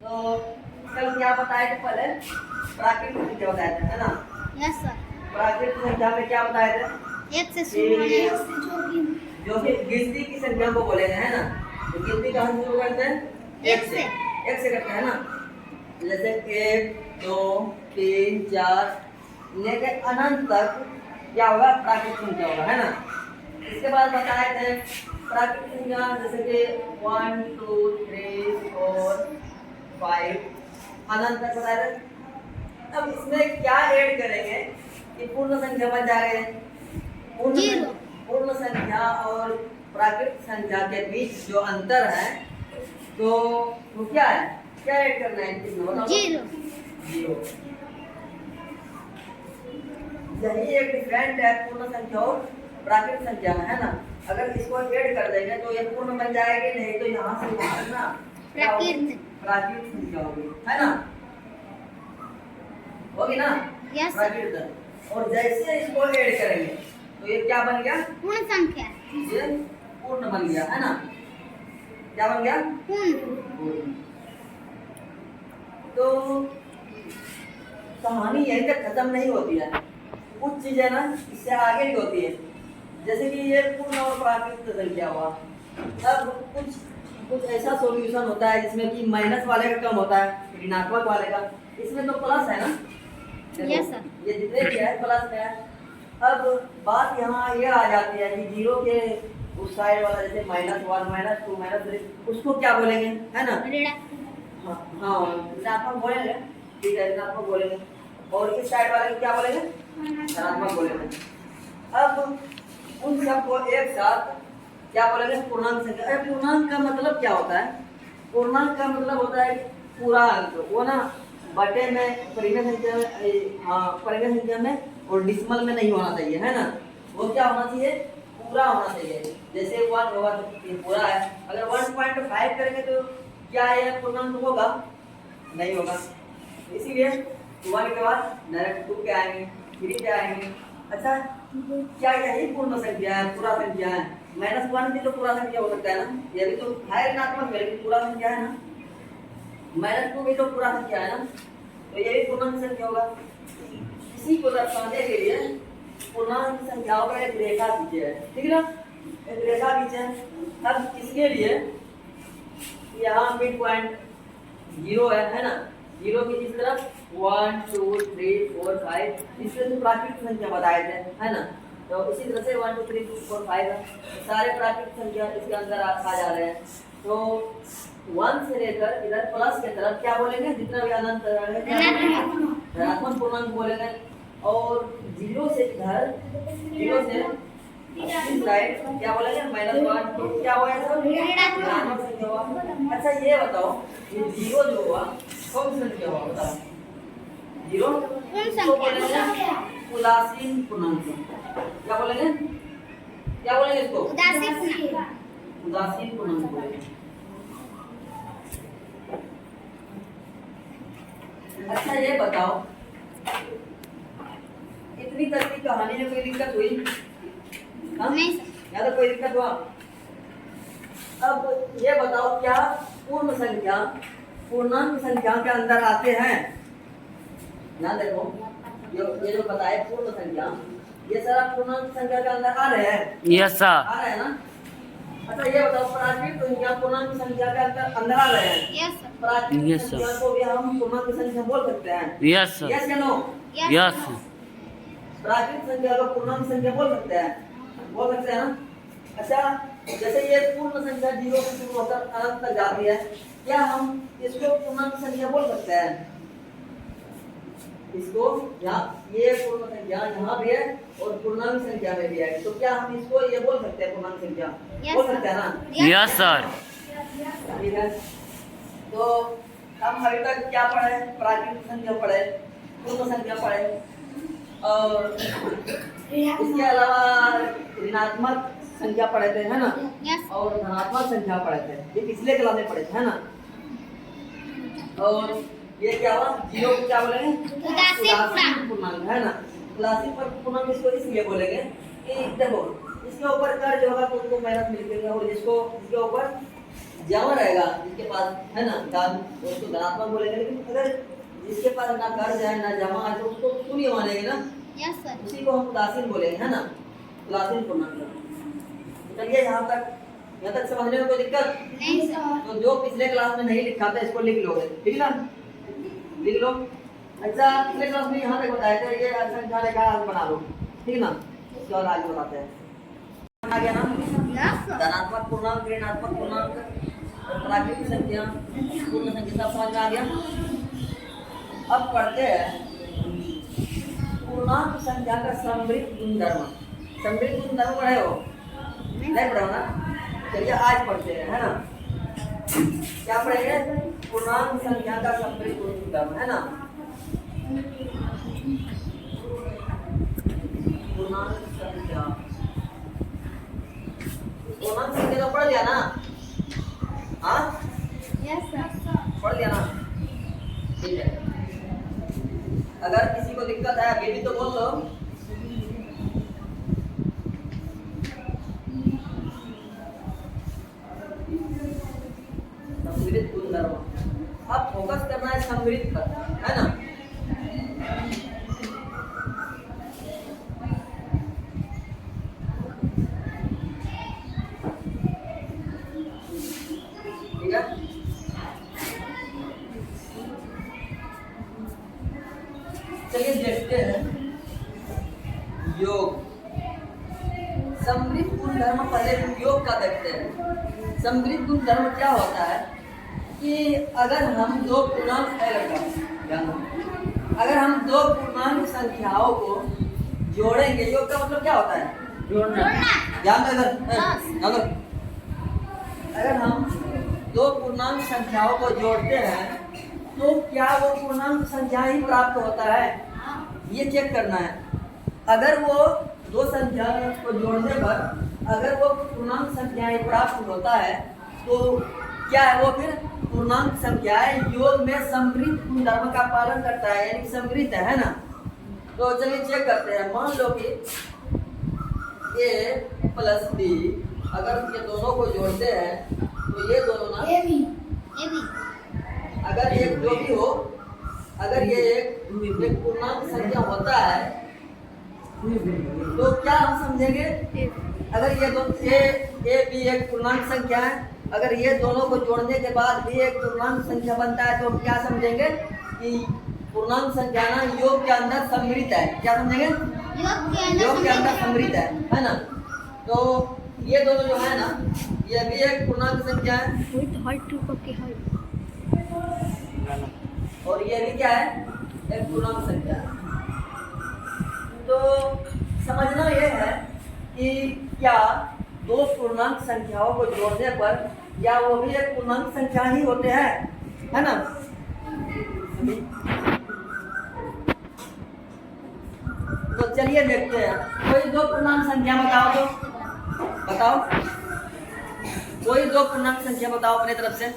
तो कल क्या बताए थे पहले? प्राकृतिक संख्या बताए थे, है ना? Yes sir. प्राकृतिक संख्या में क्या बताए थे? एक से शुरू होने जो कि गिनती की संख्या को बोलेंगे, है ना? तो गिनती कहाँ से शुरू करते हैं? एक से। एक से करते हैं ना। जैसे 1 2 3 4 लेके अनंत तक क्या होगा? प्राकृतिक संख्या होगा, है ना? इसके बाद बताए थे प्राकृतिक संख्या जैसे कि 1 2 3 4 5 अनंत तक बताए थे। अब इसमें क्या ऐड करेंगे कि पूर्ण संख्या बन जाएगा? पूर्ण संख्या और प्राकृतिक संख्या के बीच जो अंतर है तो वो क्या है? क्या ऐड करना है इसमें बताओ? जीरो। यही एक डिफरेंट है पूर्ण संख्या और प्राकृतिक संख्या में, है ना? अगर इसको ऐड कर देंगे तो ये पूर्ण बन जाएगी, नहीं तो यहाँ से ना प्राकृतिक संख्या होगी, है ना? होगी ना? यस। प्राकृतिक। और जैसे इसको ऐड करेंगे तो ये क्या बन गया? पूर्ण संख्या। ये पूर्ण बन गया, है ना? क्या बन गया? पूर्ण। तो कहानी यहीं तक खत्म नहीं होती है, कुछ चीजें ना इससे आगे भी होती है। जैसे कि ये पूर्ण और प्राकृतिक संख्या हुआ, अब कुछ ऐसा सॉल्यूशन होता है जिसमें कि माइनस वाले का कम होता है, ऋणात्मक वाले का। इसमें तो प्लस है ना? Yes sir. ये जितने भी है प्लस में है। अब बात यहाँ ये आ जाती है कि जीरो के उस साइड वाला जैसे -1 -2 -3 उसको क्या बोलेंगे, है ना? हाँ ऋणात्मक बोलेंगे, ठीक है, ऋणात्मक बोलेंगे। और इस साइड वाले को क्या बोलेंगे? धनात्मक बोलेंगे। अब उन सबको एक साथ क्या बोलेंगे? पूर्णांक संख्या। पूर्णांक का मतलब क्या होता है? पूर्णांक का मतलब होता है पूरा अंक, वो ना बटे में परिमेय संख्या में, हाँ परिमेय संख्या में और डिसिमल में नहीं होना चाहिए, है ना? वो क्या होना चाहिए? पूरा होना चाहिए। जैसे 1 होगा तो ये पूरा है। अगर 1.5 करेंगे तो क्या ये पूर्णांक होगा? नहीं होगा। इसीलिए 1 के बाद डायरेक्ट 2 पे आएंगे, 3 पे आएंगे। अच्छा, क्या यही पूर्ण संख्या है, पूरा संख्या है? -1 भी तो पूरा संख्या हो सकता है ना? ये भी तो है ऋणात्मक, ये भी पूरा संख्या है ना? -2 भी तो पूरा संख्या है ना? तो ये भी पूर्णांक संख्या होगा। इसी को दर्शाने के लिए पूर्णांक संख्याओं का एक रेखा खींचे, ठीक है ना? एक रेखा खींचे। अब इसके लिए यहाँ मिड पॉइंट 0 है ना? 0 की इस तरफ 1 2 3 4 5 इससे तो प्राकृतिक संख्या बताए थे, है ना? तो इसी तरह से 1 2 3 4 5 सारे प्राकृतिक संख्या इसके अंदर आ जा रहे हैं। तो 1 से लेकर इधर प्लस की तरफ क्या बोलेंगे? जितना भी अनंत धनात्मक पूर्णांक बोलेंगे। और 0 से इधर 0 से इस साइड क्या बोलेंगे? -1 तो क्या हुआ? ऋणात्मक संख्या हुआ। अच्छा ये बताओ, ये 0 जो हुआ कौन सी संख्या हुआ? बताओ। 0 को बोलेंगे उदासीन पूर्णांक। क्या बोलेंगे? क्या बोलेंगे इसको? उदासीन पूर्णांक बोलेंगे। अच्छा ये बताओ, इतनी तक की कहानी में कोई दिक्कत हुई? नहीं या तो कोई दिक्कत हुआ? अब ये बताओ, क्या पूर्ण संख्या पूर्णांक संख्या के अंदर आते हैं? ध्यान देखो, ये जो बताए पूर्ण संख्या, ये सारा पूर्णांक संख्या के अंदर आ रहे हैं? Yes sir. आ रहे हैं ना? अच्छा ये बताओ, प्राकृतिक संख्या पूर्णांक संख्या के अंदर आ रहे हैं? Yes sir. प्राकृतिक संख्या को भी हम पूर्णांक संख्या बोल सकते हैं? Yes sir. यस या नो? यस। प्राकृतिक संख्या को पूर्णांक संख्या बोल सकते हैं? बोल सकते हैं ना? अच्छा, जैसे ये पूर्ण संख्या 0 से शुरू होकर अनंत तक जाती है, क्या हम इसको पूर्णांक संख्या बोल सकते हैं? इसको ये पूर्ण संख्या यहाँ भी है और पूर्णांक संख्या में भी है, तो क्या हम इसको ये बोल सकते हैं पूर्णांक संख्या? बोल सकते हैं ना? Yes sir. ठीक है, तो हम अभी तक क्या पढ़े? प्राकृतिक संख्या पढ़े, पूर्ण संख्या पढ़े, और इसके अलावा ऋणात्मक संख्या पढ़े थे, है ना? और धनात्मक संख्या पढ़े थे, ये पिछले क्लास में पढ़े थे, है ना? और ये क्या हुआ? 0 को क्या बोलेंगे? उदासीन पूर्णांक, है ना? उदासीन पूर्णांक इसको इसलिए बोलेंगे कि देखो, इसके ऊपर कर्ज होगा तो उसको माइनस मिलेगा, और जिसको इसके ऊपर जमा रहेगा जिसके पास, है ना, दान, उसको धनात्मक बोलेंगे। लेकिन अगर जिसके पास ना कर्ज है ना जमा है तो उसको शून्य मानेंगे ना, यस सर। उसी को हम उदासीन बोलेंगे, है ना, उदासीन पूर्णांक। चलिए यहाँ तक समझने में कोई दिक्कत नहीं सर। तो जो पिछले क्लास में नहीं लिखा था इसको लिख लोगे, ठीक ना, लिख लो। अच्छा पिछले क्लास में यहाँ तक बताया था, ये संख्या रेखा बना लो, ठीक ना। उसके बाद आगे बताते हैं। आ गया ना, यस सर। धनात्मक पूर्णांक, ऋणात्मक पूर्णांक और प्राकृतिक संख्या, पूर्ण संख्या सब समझ में आ गया। अब पढ़ते हैं पूर्णांक संख्या का समृद्ध गुणधर्म। समृद्ध गुणधर्म पढ़े हो? नहीं पढ़े हो ना? चलिए आज पढ़ते हैं, है ना। क्या पढ़ेंगे? पूर्णांक संख्या का समृद्ध गुणधर्म, है ना। पूर्णांक संख्या, पूर्णांक संख्या तो पढ़ लिया ना? हाँ यस सर। पढ़ लिया ना? ठीक है। अगर किसी को दिक्कत है अभी भी तो बोल लो। समृद्ध गुणधर्म, अब फोकस करना है समृद्ध पर, है ना। ठीक है, चलिए देखते हैं योग। समृद्ध गुणधर्म, पहले योग का देखते हैं। समृद्ध गुणधर्म क्या होता है कि अगर हम दो पूर्णांक अगर हम दो पूर्णांक संख्याओं को जोड़ेंगे, योग का मतलब क्या होता है? जोड़ना। ध्यान दो इधर, ध्यान दो। अगर हम दो पूर्णांक संख्याओं को जोड़ते हैं तो क्या वो पूर्णांक संख्या ही प्राप्त होता है, ये चेक करना है। अगर वो दो संख्या को जोड़ने पर अगर वो पूर्णांक संख्या ही प्राप्त होता है तो क्या है वो फिर पूर्णांक संख्या है, योग में समृद्ध गुणधर्म का पालन करता है, यानी समृद्ध है ना। तो चलिए चेक करते हैं। मान लो कि a प्लस b, अगर ये दोनों को जोड़ते हैं तो ये दोनों ना, ए बी अगर ये जो भी हो, अगर ये एक पूर्णांक संख्या होता है तो क्या हम समझेंगे? अगर ये दोनों ए बी एक पूर्णांक संख्या है, अगर ये दोनों को जोड़ने के बाद भी एक पूर्णांक संख्या बनता है तो हम क्या समझेंगे कि पूर्णांक संख्या ना योग के अंदर समृद्ध है। क्या समझेंगे? योग के अंदर समृद्ध है ना। तो ये दोनों जो है ना, ये भी एक पूर्णांक संख्या है और ये भी क्या है? एक पूर्णांक संख्या है। तो समझना ये है कि क्या दो पूर्णांक संख्याओं को जोड़ने पर क्या वो भी एक पूर्णांक संख्या ही होते हैं, है ना। तो चलिए देखते हैं, कोई दो पूर्णांक संख्या बताओ तो बताओ, कोई दो पूर्णांक संख्या बताओ अपने तरफ से।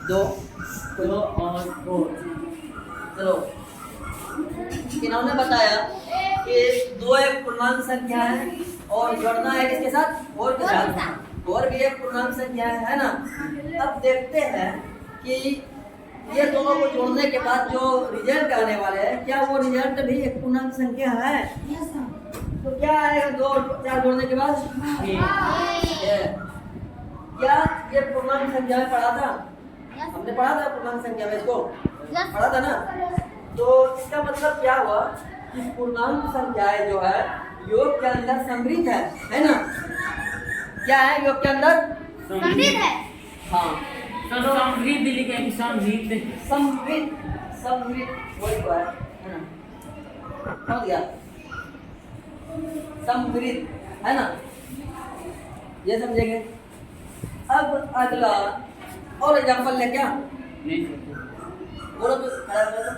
दो और दो, चलो इन्होंने बताया कि दो एक पूर्णांक संख्या है और जोड़ना है किसके साथ? और के साथ, और भी एक पूर्णांक संख्या है ना। अब देखते हैं कि ये दोनों को जोड़ने के बाद जो रिजल्ट आने वाले हैं, क्या वो रिजल्ट भी एक पूर्णांक संख्या है? तो क्या आएगा दो और चार जोड़ने के बाद? क्या ये पूर्णांक संख्या में पढ़ा था? हमने पढ़ा था पूर्णांक संख्या में, इसको पढ़ा था ना। तो इसका मतलब क्या हुआ कि पूर्णांक संख्याएं जो है योग के अंदर समृद्ध है ना। क्या है योग के अंदर? समृद्ध है। हाँ, समृद्ध लिखेंगे, समृद्ध समृद्ध, समृद्ध वही तो है ना, समझ गया? समृद्ध है ना, ये समझेंगे। अब अगला और एग्जाम्पल ले क्या बोलो तो, खड़ा करो तो।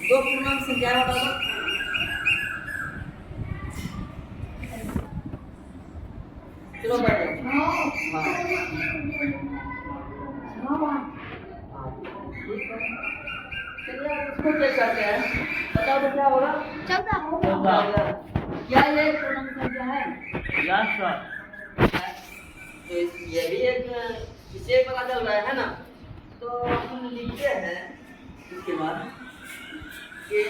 दो पूर्णांक संख्या बता दो। चलो बैठो। हाँ चलिए इसको चेक करते हैं, बताओ तो क्या होगा? 14। क्या ये पूर्णांक संख्या है? Yes sir. तो ये भी एक विषय पता चल रहा है ना। तो हम लिखते हैं इसके बाद कि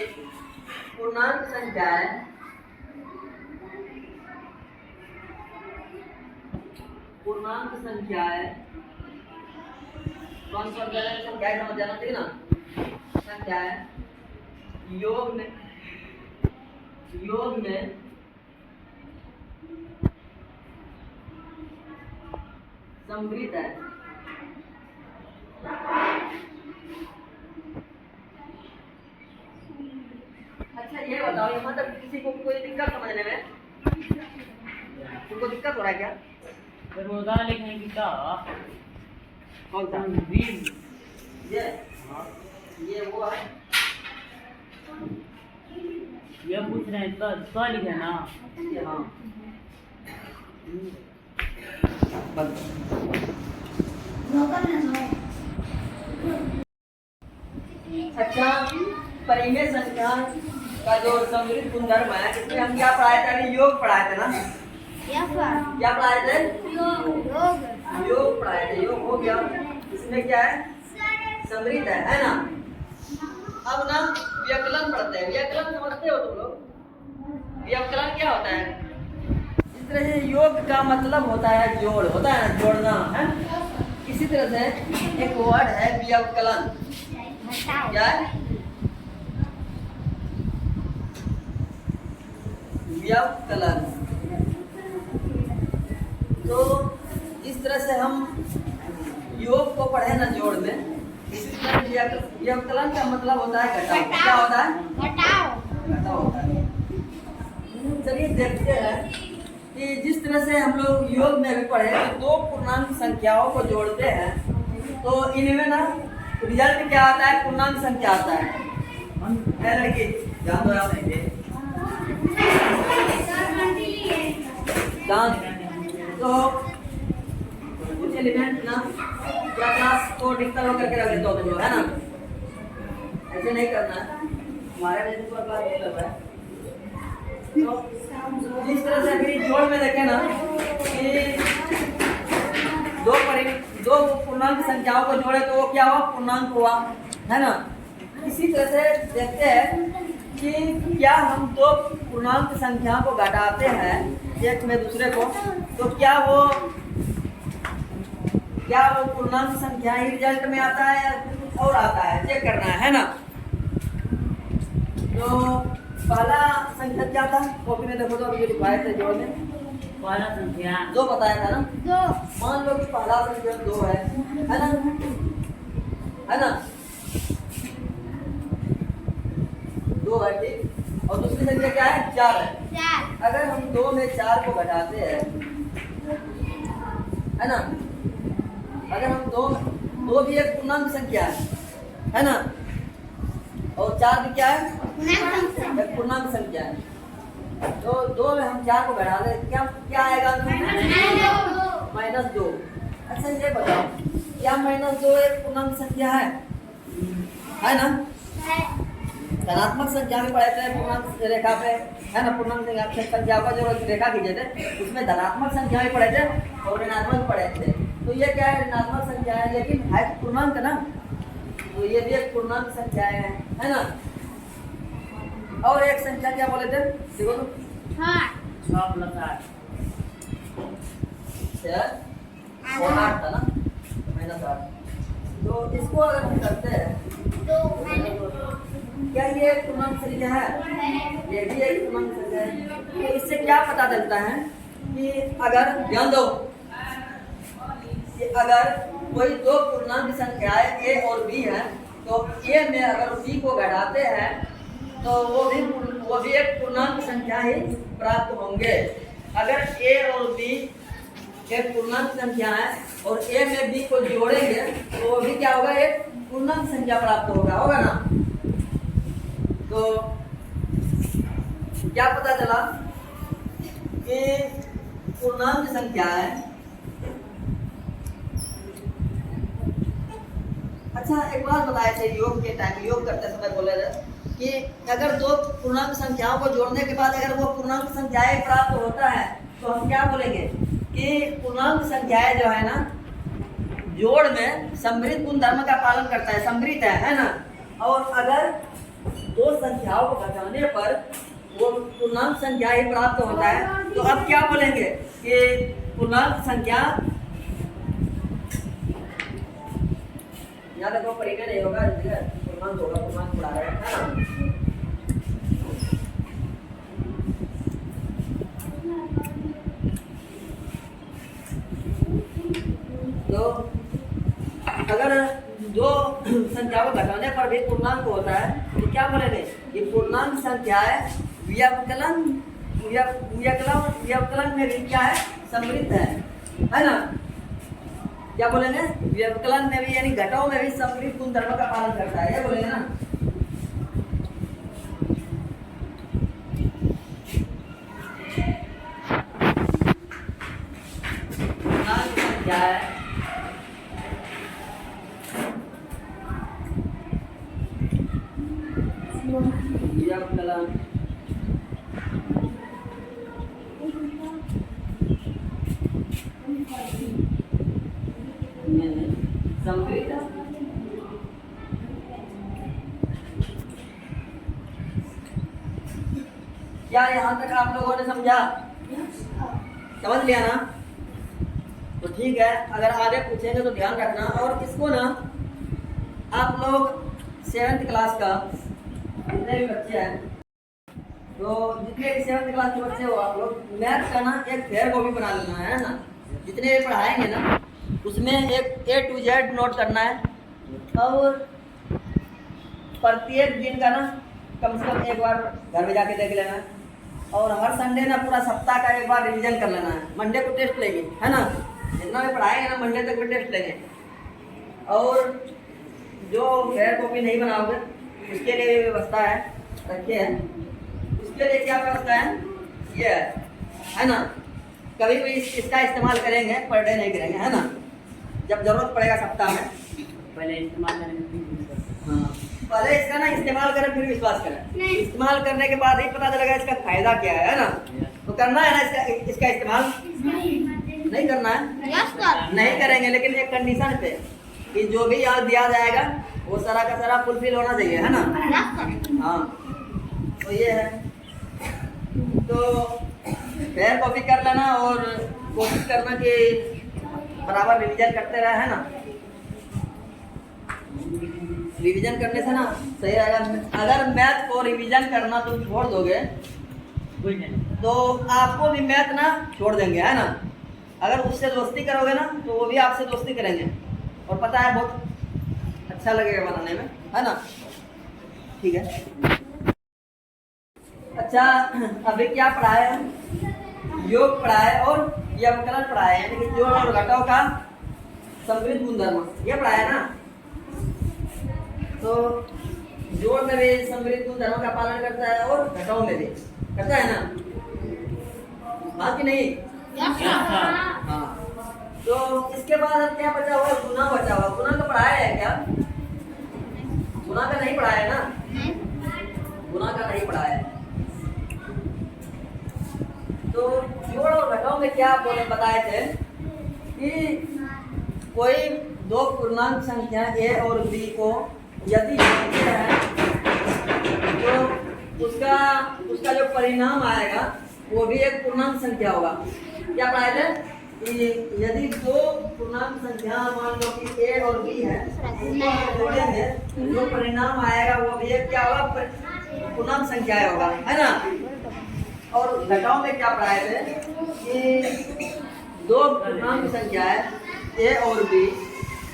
पूर्णांक संख्याएं कौन सा संख्याएं समझ जाना चाहिए ना। संख्याएं योग में समृद्ध है। अच्छा ये बताओ, यहाँ तक किसी को कोई दिक्कत समझने में? तुमको दिक्कत हो रहा है क्या? फिर वो उदाहरण लिखने की क्या कौन सा? समृद्ध। ये वो है। ये पूछ रहे हैं तो लिखे ना। ये हाँ बंद। अच्छा, परिमेय संख्या का जो समृद्ध गुणधर्म है, इसमें हम क्या पढ़ाए थे? अभी योग पढ़ाए थे ना। Yes, sir. क्या पढ़ाए थे? योग। योग पढ़ाए थे। योग हो गया। इसमें क्या है? समृद्ध है ना। अब ना व्यकलन पढ़ते हैं। व्यकलन समझते हो तुम लोग? व्यकलन क्या होता है? इस तरह से योग का मतलब होता है जोड़, होता है ना, जोड़ना है। इसी तरह से एक वर्ड है व्यवकलन। क्या है? व्यवकलन। तो इस तरह से हम योग को पढ़े ना जोड़ में, इसी तरह व्यवकलन का मतलब होता है घटाव। क्या होता है? घटाव होता है। चलिए देखते हैं कि जिस तरह से हम लोग योग में भी पढ़े तो दो पूर्णांक संख्याओं को जोड़ते हैं तो इनमें ना रिजल्ट क्या आता है? पूर्णांक संख्या आता है लड़की, ध्यान दो आप। तो कुछ एलिमेंट ना क्या क्लास को डिजिटल होकर के रख देते हो तुम लोग, है ना? ऐसे नहीं करना है, हमारे लिए तो बात मतलब है। तो जिस तरह से अभी जोड़ में देखें ना कि दो पूर्णांक संख्याओं को जोड़े तो वो क्या हुआ? पूर्णांक हुआ, है ना। इसी तरह से देखते हैं कि क्या हम दो पूर्णांक संख्या को घटाते हैं एक में दूसरे को, तो क्या वो पूर्णांक संख्या ही रिजल्ट में आता है या कुछ और आता है? चेक करना है ना। तो पहला संख्या क्या था? कॉपी में देखो तो अभी लिखवाए थे जोड़ में। पहला संख्या 2 बताया था ना। 2। मान लो कि पहला संख्या 2 है ना, है ना? 2 है, ठीक। और दूसरी संख्या क्या है? 4 है। 4। अगर हम 2 में 4 को घटाते हैं, है ना, अगर हम 2 भी एक पूर्णांक संख्या है ना, और 4 भी क्या है? एक पूर्णांक संख्या है। तो 2 में हम 4 को घटा दे, क्या आएगा? -2। अच्छा ये बताओ, क्या -2 एक पूर्णांक संख्या है ना? धनात्मक संख्या में पढ़े थे पूर्णांक रेखा पे, है ना। पूर्णांक संख्या का जो रेखा खींचे थे उसमें धनात्मक संख्या में पढ़े थे और ऋणात्मक पढ़े थे। तो ये क्या है? ऋणात्मक संख्या है, लेकिन है पूर्णांक ना, तो ये भी एक पूर्णांक संख्या है ना। और एक संख्या क्या बोले थे? देखो तो 6 + 8 और 8 था ना, -8। तो इसको अगर हम करते हैं क्या ये एक पूर्णांक संख्या है? ये भी एक पूर्णांक संख्या है। तो इससे क्या पता चलता है कि अगर ध्यान दो कि अगर कोई दो पूर्णांक संख्याएं ए और बी है तो ए में अगर बी को घटाते हैं तो वो भी एक पूर्णांक संख्या ही प्राप्त होंगे। अगर ए और बी एक पूर्णांक संख्या है और ए में बी को जोड़ेंगे तो वो भी क्या होगा? एक पूर्णांक संख्या प्राप्त होगा ना। तो क्या पता चला कि पूर्णांक संख्या है। अच्छा एक बात बताए थे योग के टाइम, योग करते समय बोले थे कि अगर दो पूर्णांक संख्याओं को जोड़ने के बाद अगर वो पूर्णांक संख्याएं प्राप्त होता है तो हम क्या बोलेंगे? कि पूर्णांक संख्याएं जो है ना जोड़ में समृद्ध गुण धर्म का पालन करता है, समृद्ध है ना। और अगर दो संख्याओं को घटाने पर वो पूर्णांक संख्या ही प्राप्त होता है, तो अब क्या बोलेंगे कि पूर्णांक संख्या, यहाँ देखो परिचय नहीं होगा, पूर्णांक होगा, पूर्णांक पढ़ा रहे हैं ना। तो अगर दो संख्या को घटाने पर भी पूर्णांक होता है तो क्या बोलेंगे, ये पूर्णांक संख्या है व्यवकलन में भी क्या है, समृद्ध है ना। क्या बोलेंगे, व्यवकलन में भी यानी घटाओं में भी समृद्ध गुण धर्म का पालन करता है, ये बोलेंगे ना। पूर्णांक संख्या है व्यवकलन में समृद्ध क्या यहाँ तक आप लोगों ने समझा, समझ लिया ना। तो ठीक है, अगर आगे पूछेंगे तो ध्यान रखना। और इसको ना आप लोग 7th क्लास का जितने भी बच्चे हैं, तो जितने भी 7th क्लास के बच्चे हो आप लोग मैथ का ना एक फेयर कॉपी बना लेना है ना। जितने भी पढ़ाएंगे ना उसमें एक A to Z नोट करना है। और प्रत्येक दिन का ना कम से कम एक बार घर में जाके देख लेना है। और हर संडे ना पूरा सप्ताह का एक बार रिवीजन कर लेना है। मंडे को टेस्ट लेंगे, है ना, जितना भी पढ़ाएंगे ना मंडे तक भी टेस्ट लेंगे। और जो फेयर कॉपी नहीं बनाओगे उसके लिए व्यवस्था है, रखिए है। उसके लिए क्या व्यवस्था है, ये है ना। कभी भी इसका इस्तेमाल करेंगे, पर डे नहीं करेंगे, है ना। जब जरूरत पड़ेगा सप्ताह में पहले इस्तेमाल करेंगे। हाँ, पहले इसका ना इस्तेमाल करें फिर विश्वास करें। इस्तेमाल करने के बाद ही पता चलेगा इसका फायदा क्या है ना। तो करना है ना इसका इस्तेमाल, नहीं करना है, नहीं करेंगे, लेकिन एक कंडीशन पे कि जो भी याद दिया जाएगा वो सारा का सारा फुलफिल होना चाहिए, है ना। हाँ, तो ये है। तो फेयर कॉपी कर लेना और कोशिश करना कि बराबर रिवीजन करते रहे, है ना। रिवीजन करने से ना सही रहेगा। अगर मैथ को रिवीजन करना तुम छोड़ दोगे तो आपको भी मैथ ना छोड़ देंगे, है ना। अगर उससे दोस्ती करोगे ना तो वो भी आपसे दोस्ती करेंगे। और पता है बहुत अच्छा लगेगा बनाने में, है ना। ठीक है, अच्छा अभी क्या पढ़ाए हैं, योग पढ़ाए और व्यवकलन पढ़ाए, यानी कि जोड़ और घटाव का समृद्ध गुणधर्म, ये पढ़ाया ना। तो जोड़ में भी समृद्ध गुणधर्म का पालन करता है और घटाव में भी करता है ना, हाँ कि नहीं। हाँ, तो इसके बाद अब क्या बचा हुआ, गुना बचा हुआ। गुना का पढ़ाया है क्या, गुना का नहीं पढ़ाया ना, गुना का नहीं पढ़ाया। तो जोड़ और घटाव में क्या बोले बताए थे कि कोई दो पूर्णांक संख्या A और B को यदि जोड़ते हैं तो उसका जो परिणाम आएगा वो भी एक पूर्णांक संख्या होगा। क्या पढ़ाए थे कि यदि दो पूर्णांक संख्या मान लो कि A और B है, जोड़ेंगे जो परिणाम आएगा वो भी एक क्या होगा, पूर्णांक संख्या होगा, है ना। और घटाव में क्या पढ़ाए थे कि दो पूर्णांक संख्या है A और B,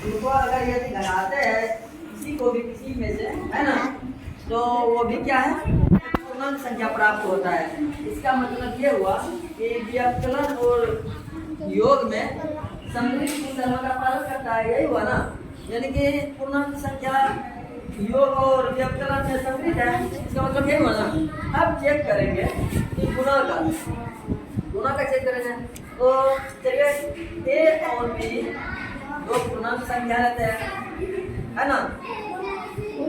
उनको अगर यदि घटाते हैं किसी को भी किसी में से, है ना, तो वो भी क्या है, पूर्णांक संख्या प्राप्त होता है। इसका मतलब ये हुआ कि व्यवकलन और योग में समृद्ध गुणधर्म का पालन करता है, यही हुआ ना। यानी कि पूर्णांक संख्या योग और व्यवकलन में समृद्ध है, इसका मतलब यही हुआ ना। अब चेक करेंगे कि गुना का चेक करेंगे। तो चलिए A और B दो पूर्णांक संख्या लेते हैं, है ना।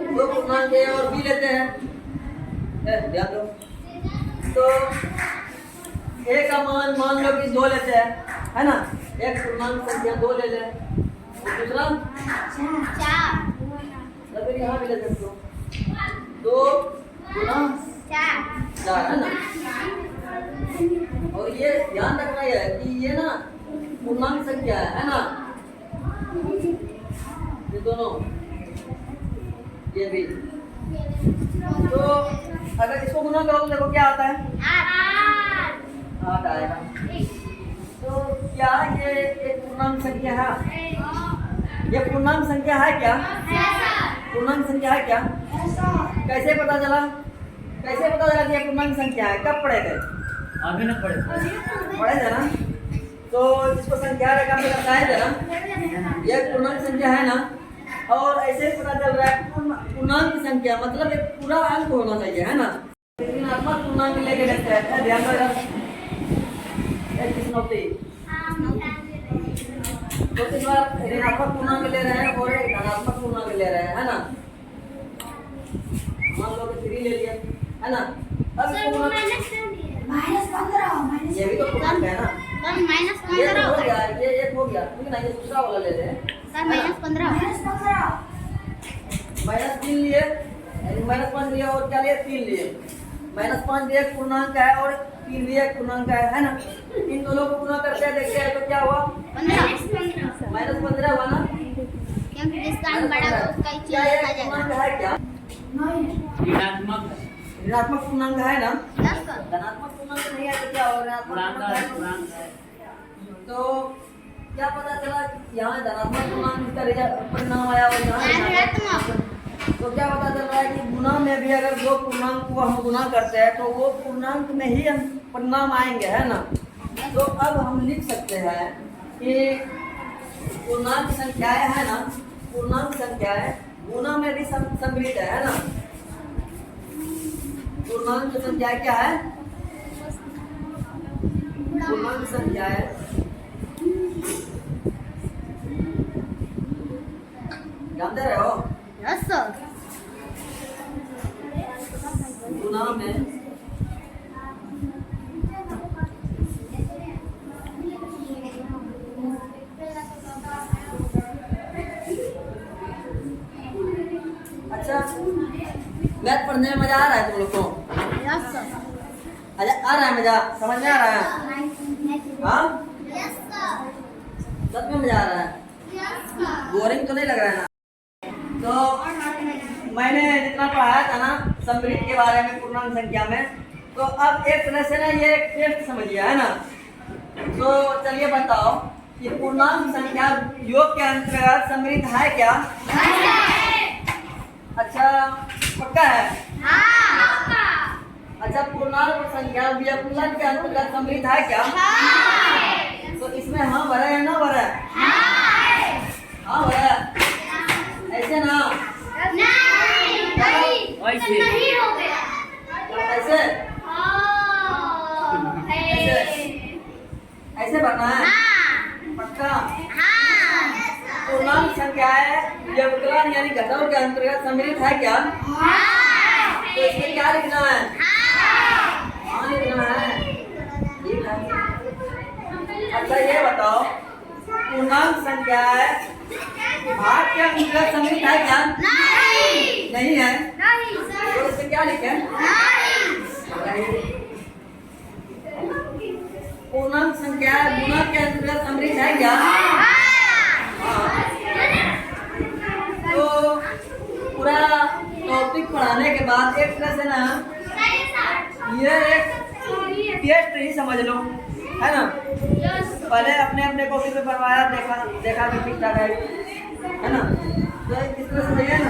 दो पूर्णांक A और B लेते हैं, ध्यान दो। तो A का मान लो कि 2 लेते हैं, है ना। एक पूर्णांक संख्या 2 ले लें, और दूसरा 4 या फिर यहाँ भी ले सकते हो 2 गुना 4 है ना। और ये ध्यान रखना है कि ये ना पूर्णांक संख्या है ना, ये दोनों, ये भी। तो अगर इसको गुना करो तो देखो क्या आता है, 8 आएगा। तो क्या ये एक पूर्णांक संख्या है? ये पूर्णांक संख्या है क्या? पूर्णांक संख्या है क्या? कैसे पता चला? कैसे पता चला कि ये पूर्णांक संख्या है? कब पढ़े थे? अभी न पढ़े पढ़े थे ना। तो इसको संख्या रेखा में बताए थे ना, ये पूर्णांक संख्या है ना। और ऐसे ही पता चल रहा है पूर्णांक संख्या मतलब एक पूरा अंक होना चाहिए, है ना। ऋणात्मक पूर्णांक लेके देखते हैं, ध्यान रखना। तो इस बार ऋणात्मक पूर्णांक ले रहे हैं और एक धनात्मक पूर्णांक ले रहे हैं, है ना। मान लो कि 3 ले लिया, है ना। अब इसको ये भी तो पूर्णांक है ना। ये तो हो गया, ये एक हो गया, ठीक है ना। ये दूसरा वाला ले रहे हैं, -15 -3 लिए, -5 लिया और क्या लिए? 3 लिए। -5 भी एक पूर्णांक है और 3 भी एक पूर्णांक है ना। इन दोनों को गुना करते हैं, देखते हैं तो क्या हुआ? -15 हुआ ना। क्योंकि जिसका अंक बड़ा हो उसका ही क्या चीज ये आ जाएगा। पूर्णांक है क्या? ऋणात्मक ऋणात्मक पूर्णांक है ना। 10 का धनात्मक पूर्णांक नहीं है तो क्या हो? ऋणात्मक पूर्णांक पूर्णांक है। है। तो क्या पता चला यहाँ धनात्मक पूर्णांक का परिणाम आया और यहाँ ऋणात्मक। तो क्या पता चल रहा है कि गुना में भी अगर दो पूर्णांक को हम गुना करते हैं तो वो पूर्णांक में ही हम परिणाम आएंगे, है ना। तो अब हम लिख सकते हैं कि पूर्णांक संख्याएं है ना, पूर्णांक संख्याएं गुना में भी सम्मिलित है ना। पूर्णांक संख्याएं क्या है? पूर्णांक संख्याएं जानते रहे हो? Yes, sir. गुना में अच्छा, मैथ पढ़ने में मजा आ रहा है तुम लोग को? Yes, sir. अच्छा, आ रहा है मजा? समझ में आ रहा है? हाँ, Yes, sir. सच में मजा आ रहा है? Yes, sir. बोरिंग तो नहीं लग रहा है ना? तो मैंने जितना पढ़ाया था ना सम्मिलित के बारे में पूर्णांक संख्या में, तो अब एक तरह से ना ये एक टेस्ट समझिए, है ना। तो चलिए बताओ कि पूर्णांक संख्या योग के अंतर्गत सम्मिलित है क्या? अच्छा, पक्का है? अच्छा, पूर्णांक संख्या व्यवकलन के अंतर्गत सम्मिलित है क्या? तो इसमें हाँ भरा है ना भरा है? हाँ भरा है। ऐसे ना वैसे ऐसे ऐसे भरना है, पक्का। पूर्णांक संख्याएं व्यवकलन यानी घटाव के अंतर्गत सम्मिलित है क्या? तो इसमें क्या लिखना है? हाँ लिखना है, ठीक है। अच्छा ये बताओ पूर्णांक संख्याएं भाग के अंतर्गत सम्मिलित है क्या? नहीं है। तो इसमें क्या लिखे? पूर्णांक संख्या गुना के अंतर्गत सम्मिलित है क्या? हाँ। तो पूरा टॉपिक पढ़ाने के बाद एक तरह से ना ये एक टेस्ट ही समझ लो, है ना। पहले अपने अपने कॉपी पे बनवाया, देखा कि ठीक ठाक है ना। तो इस तरह से ना